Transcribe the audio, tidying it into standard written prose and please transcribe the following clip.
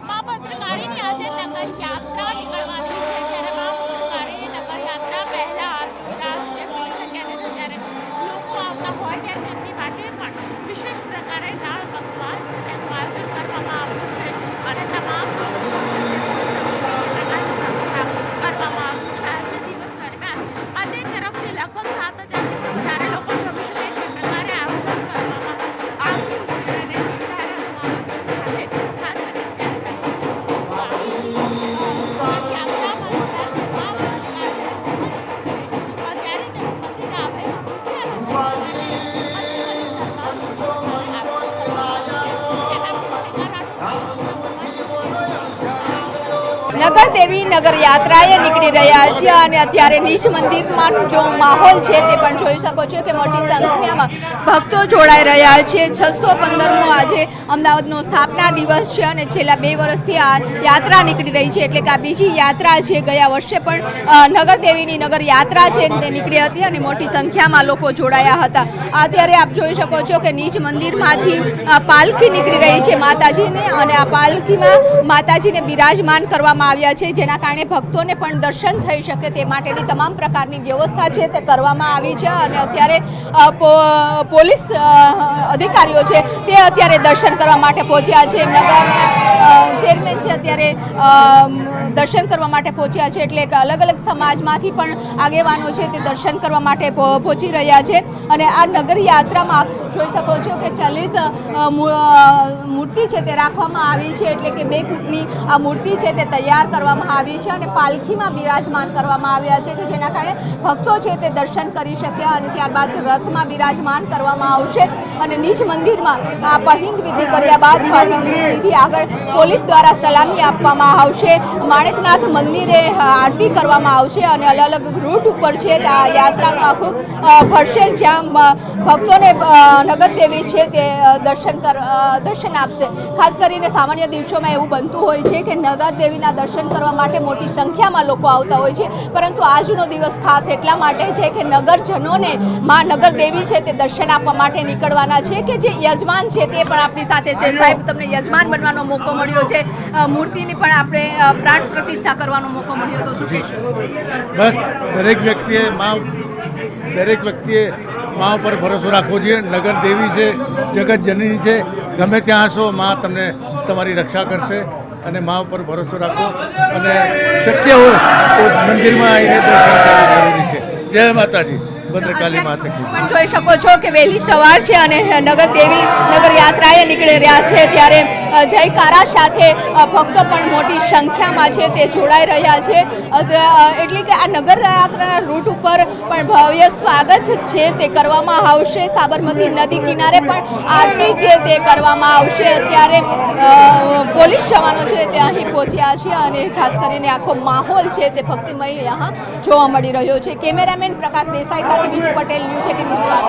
મા ભદ્રકાળીની આજે નગર યાત્રા નીકળવાની છે, ત્યારે મા ભદ્રકાળીની નગર યાત્રા પહેલા રાજકીય પોલીસે કહેલું હતું જ્યારે લોકો આવતા હોય ત્યારે તેમની માટે પણ વિશેષ પ્રકારે દાળ પકવાન છે તેનું આયોજન કરવામાં આવ્યું છે અને તમામ લોકો છે કરવામાં આવ્યું છે। આજે દિવસ દરમિયાન બંને તરફથી લગભગ 7,000 વધારે લોકો જમી શકે તે પ્રકારે આયોજન કરવામાં આવ્યું છે અને નગર દેવી નગર યાત્રાએ નીકળી રહ્યા છે અને અત્યારે નીચ મંદિરમાં જો માહોલ છે તે પણ જોઈ શકો છો કે મોટી સંખ્યામાં ભક્તો જોડાઈ રહ્યા છે। 615મો આજે અમદાવાદનો સ્થાપના દિવસ છે અને છેલ્લા 2 વર્ષથી આ યાત્રા નીકળી રહી છે, એટલે કે આ બીજી યાત્રા છે। ગયા વર્ષે પણ નગર દેવીની નગર યાત્રા છે તે નીકળી હતી અને મોટી સંખ્યામાં લોકો જોડાયા હતા। અત્યારે આપ જોઈ શકો છો કે નીચ મંદિરમાંથી પાલખી નીકળી રહી છે માતાજીને અને આ પાલખીમાં માતાજીને બિરાજમાન કરવામાં આવ્યા છે, જેના કારણે ભક્તોને પણ દર્શન થઈ શકે તે માટેની તમામ પ્રકારની વ્યવસ્થા છે તે કરવામાં આવી છે અને અત્યારે પોલીસ અધિકારીઓ છે તે અત્યારે દર્શન કરવા માટે પહોંચ્યા છે। નગરના ચેરમેન છે અત્યારે દર્શન કરવા માટે પહોંચ્યા છે, એટલે કે અલગ અલગ સમાજમાંથી પણ આગેવાનો છે તે દર્શન કરવા માટે પહોંચી રહ્યા છે અને આ નગર યાત્રામાં આપ જોઈ શકો છો કે ચલિત મૂર્તિ છે તે રાખવામાં આવી છે, એટલે કે 2 ફૂટની આ મૂર્તિ છે તે તૈયાર કરવામાં આવી છે અને પાલખીમાં બિરાજમાન કરવામાં આવ્યા છે કે જેના કારણે ભક્તો છે તે દર્શન કરી શક્યા અને ત્યારબાદ રથમાં બિરાજમાન કરવામાં આવશે અને નીચ મંદિરમાં આ પહિંદ વિધિ કર્યા બાદ પહિંદ વિધિથી આગળ પોલીસ દ્વારા સલામી આપવામાં આવશે। માણેકનાથ મંદિરે આરતી કરવામાં આવશે અને અલગ અલગ રૂટ ઉપર છે આ યાત્રાનું આખું ફરશે, જ્યાં ભક્તોને નગર દેવી છે તે દર્શન આપશે। ખાસ કરીને સામાન્ય દિવસોમાં એવું બનતું હોય છે કે નગર દેવીના દર્શન કરવા માટે મોટી સંખ્યામાં લોકો આવતા હોય છે, પરંતુ આજનો દિવસ ખાસ એટલા માટે છે કે નગરજનોને માં નગર દેવી છે તે દર્શન આપવા માટે નીકળવાના છે કે જે યજમાન છે તે પણ આપણી સાથે છે। સાહેબ, તમને યજમાન બનવાનો મોકો મળ્યો છે, મૂર્તિની પણ આપણે પ્રાણ પ્રતિષ્ઠા કરવાનો મોકો મળ્યો તો શું કહેશો? બસ દરેક વ્યક્તિએ મા ઉપર ભરોસો રાખવો જોઈએ। નગર દેવી છે, જગત જનની છે, ગમે ત્યાં હશો મા તમને તમારી રક્ષા કરશે અને મા ઉપર ભરોસો રાખો અને શક્ય હોય તો મંદિરમાં આવીને દર્શન કરવું જરૂરી છે। જય માતાજી, ભદ્રકાળી માતા કી। જોઈ શકો છો કે વહેલી સવાર છે અને નગર દેવી નગર યાત્રાએ નીકળી રહ્યા છે, ત્યારે જયકારા સાથે ભક્તો પણ મોટી સંખ્યામાં છે તે જોડાઈ રહ્યા છે, એટલે કે આ નગર યાત્રાના રૂટ ઉપર પણ ભવ્ય સ્વાગત છે તે કરવામાં આવશે। સાબરમતી નદી કિનારે પણ આરતી છે તે કરવામાં આવશે। અત્યારે પોલીસ જવાનો છે તે અહીં પહોંચ્યા છે અને ખાસ કરીને આખો માહોલ છે તે ભક્તિમય यहाँ જોવા મળી રહ્યો છે। કેમેરામેન પ્રકાશ દેસાઈ સાથે વિપુ પટેલ, ન્યૂઝ 18 ગુજરાત।